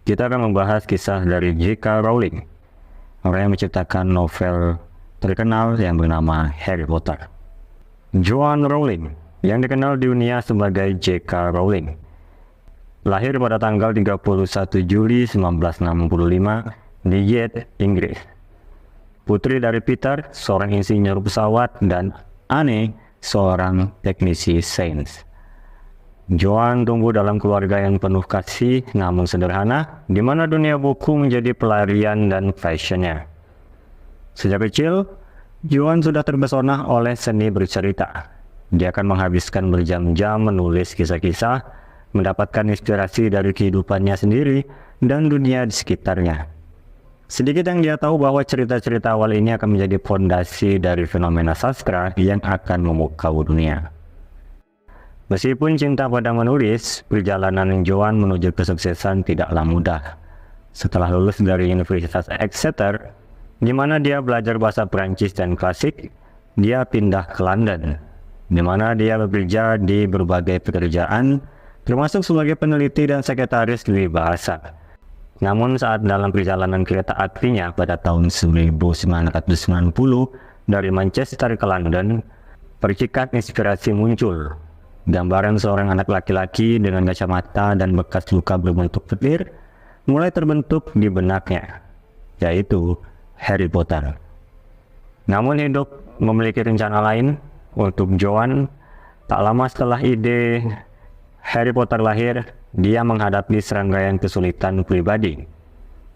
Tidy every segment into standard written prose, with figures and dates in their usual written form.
Kita akan membahas kisah dari J.K. Rowling, orang yang menciptakan novel terkenal yang bernama Harry Potter. Joanne Rowling, yang dikenal di dunia sebagai J.K. Rowling, lahir pada tanggal 31 Juli 1965 di Yate, Inggris. Putri dari Peter, seorang insinyur pesawat, dan Anne, seorang teknisi sains. Joanne tumbuh dalam keluarga yang penuh kasih namun sederhana, di mana dunia buku menjadi pelarian dan passionnya. Sejak kecil, Joanne sudah terpesona oleh seni bercerita. Dia akan menghabiskan berjam-jam menulis kisah-kisah, mendapatkan inspirasi dari kehidupannya sendiri dan dunia di sekitarnya. Sedikit yang dia tahu bahwa cerita-cerita awal ini akan menjadi fondasi dari fenomena sastra yang akan memukau dunia. Meskipun cinta pada menulis, perjalanan Joanne menuju kesuksesan tidaklah mudah. Setelah lulus dari Universitas Exeter, di mana dia belajar bahasa Prancis dan klasik, dia pindah ke London, di mana dia bekerja di berbagai pekerjaan, termasuk sebagai peneliti dan sekretaris di bahasa. Namun saat dalam perjalanan kereta apinya pada tahun 1990 dari Manchester ke London, percikan inspirasi muncul. Gambaran seorang anak laki-laki dengan kacamata dan bekas luka berbentuk petir mulai terbentuk di benaknya, yaitu Harry Potter. Namun hidup memiliki rencana lain untuk Joanne. Tak lama setelah ide Harry Potter lahir, dia menghadapi serangkaian kesulitan pribadi.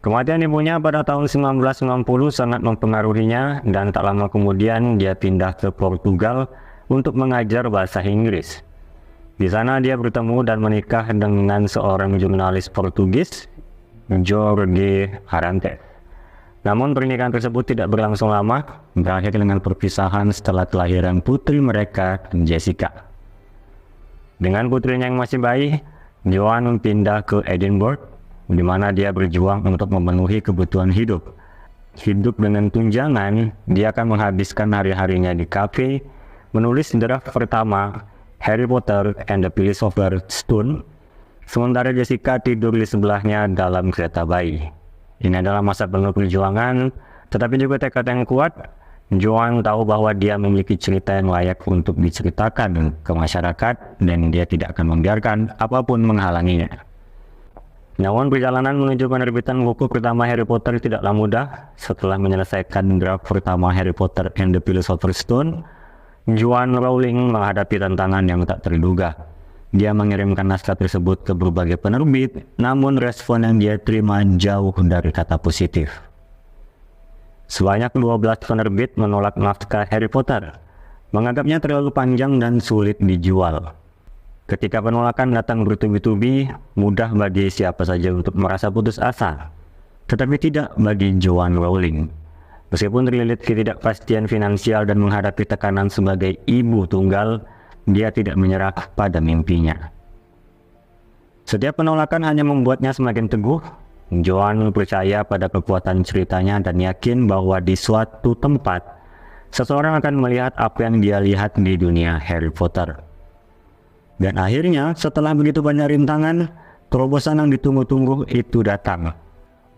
Kematian ibunya pada tahun 1990 sangat mempengaruhinya, dan tak lama kemudian dia pindah ke Portugal untuk mengajar bahasa Inggris. Di sana dia bertemu dan menikah dengan seorang jurnalis Portugis, Jorge Arantes. Namun pernikahan tersebut tidak berlangsung lama, berakhir dengan perpisahan setelah kelahiran putri mereka, Jessica. Dengan putrinya yang masih bayi, Joanne pindah ke Edinburgh, di mana dia berjuang untuk memenuhi kebutuhan hidup. Hidup dengan tunjangan, dia akan menghabiskan hari-harinya di kafe, menulis draft pertama Harry Potter and the Philosopher's Stone, sementara Jessica tidur di sebelahnya dalam kereta bayi. Ini adalah masa penuh perjuangan, tetapi juga tekad yang kuat. Joanne tahu bahwa dia memiliki cerita yang layak untuk diceritakan ke masyarakat, dan dia tidak akan membiarkan apapun menghalanginya. Namun perjalanan menuju penerbitan buku pertama Harry Potter tidaklah mudah. Setelah menyelesaikan draft pertama Harry Potter and the Philosopher's Stone, Joanne Rowling menghadapi tantangan yang tak terduga. Dia mengirimkan naskah tersebut ke berbagai penerbit, namun respon yang dia terima jauh dari kata positif. Sebanyak 12 penerbit menolak naskah Harry Potter, menganggapnya terlalu panjang dan sulit dijual. Ketika penolakan datang bertubi-tubi, mudah bagi siapa saja untuk merasa putus asa, tetapi tidak bagi Joanne Rowling. Meskipun terlilit ketidakpastian finansial dan menghadapi tekanan sebagai ibu tunggal, dia tidak menyerah pada mimpinya. Setiap penolakan hanya membuatnya semakin teguh. Joanne percaya pada kekuatan ceritanya dan yakin bahwa di suatu tempat, seseorang akan melihat apa yang dia lihat di dunia Harry Potter. Dan akhirnya, setelah begitu banyak rintangan, terobosan yang ditunggu-tunggu itu datang.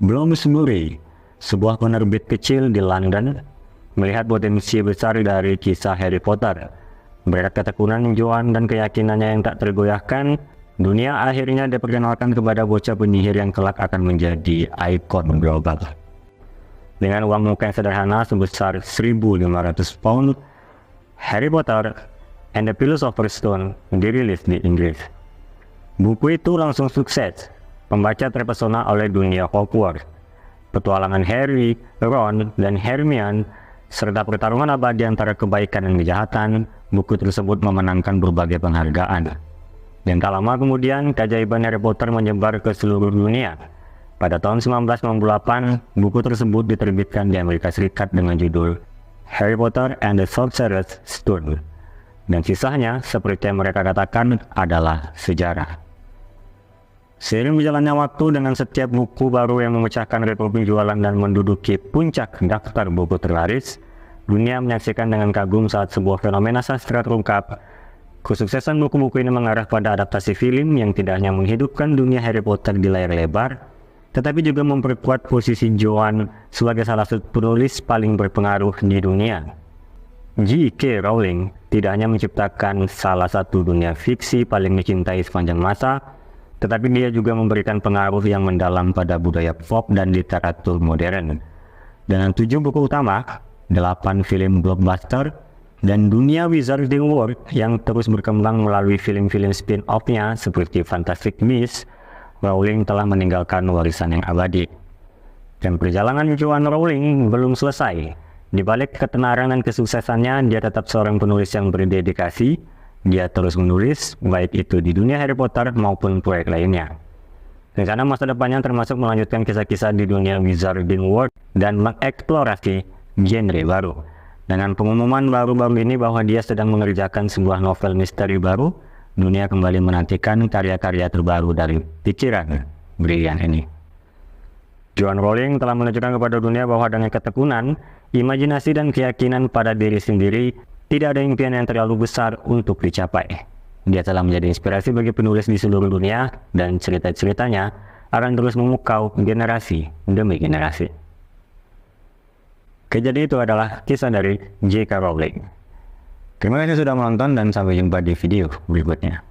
Bloomsbury, sebuah penerbit kecil di London, melihat potensi besar dari kisah Harry Potter. Berkat ketekunan Joanne dan keyakinannya yang tak tergoyahkan, dunia akhirnya diperkenalkan kepada bocah penyihir yang kelak akan menjadi ikon global. Dengan uang muka yang sederhana sebesar 1.500 pound, Harry Potter and the Philosopher's Stone dirilis di Inggris. Buku itu langsung sukses. Pembaca terpesona oleh dunia Hogwarts, petualangan Harry, Ron, dan Hermione, serta pertarungan abadi antara kebaikan dan kejahatan. Buku tersebut memenangkan berbagai penghargaan. Dan tak lama kemudian, keajaiban Harry Potter menyebar ke seluruh dunia. Pada tahun 1998, buku tersebut diterbitkan di Amerika Serikat dengan judul Harry Potter and the Sorcerer's Stone. Dan kisahnya, seperti yang mereka katakan, adalah sejarah. Seiring berjalannya waktu, dengan setiap buku baru yang memecahkan rekor penjualan dan menduduki puncak daftar buku terlaris, dunia menyaksikan dengan kagum saat sebuah fenomena sastra terungkap. Kesuksesan buku-buku ini mengarah pada adaptasi film yang tidak hanya menghidupkan dunia Harry Potter di layar lebar, tetapi juga memperkuat posisi Joanne sebagai salah satu penulis paling berpengaruh di dunia. J.K. Rowling tidak hanya menciptakan salah satu dunia fiksi paling dicintai sepanjang masa, tetapi dia juga memberikan pengaruh yang mendalam pada budaya pop dan literatur modern. Dengan 7 buku utama, 8 film blockbuster, dan dunia Wizarding World yang terus berkembang melalui film-film spin-off-nya seperti Fantastic Beasts, Rowling telah meninggalkan warisan yang abadi. Dan perjalanan Joanne Rowling belum selesai. Di balik ketenaran dan kesuksesannya, dia tetap seorang penulis yang berdedikasi. Dia terus menulis, baik itu di dunia Harry Potter maupun proyek lainnya. Rencana masa depannya termasuk melanjutkan kisah-kisah di dunia Wizarding World dan mengeksplorasi genre baru. Dengan pengumuman baru-baru ini bahwa dia sedang mengerjakan sebuah novel misteri baru, dunia kembali menantikan karya-karya terbaru dari pikiran brilian ini. Joanne Rowling telah menunjukkan kepada dunia bahwa dengan ketekunan, imajinasi dan keyakinan pada diri sendiri, tidak ada impian yang terlalu besar untuk dicapai. Dia telah menjadi inspirasi bagi penulis di seluruh dunia, dan cerita-ceritanya akan terus memukau generasi demi generasi. Kejadian itu adalah kisah dari J.K. Rowling. Terima kasih sudah menonton dan sampai jumpa di video berikutnya.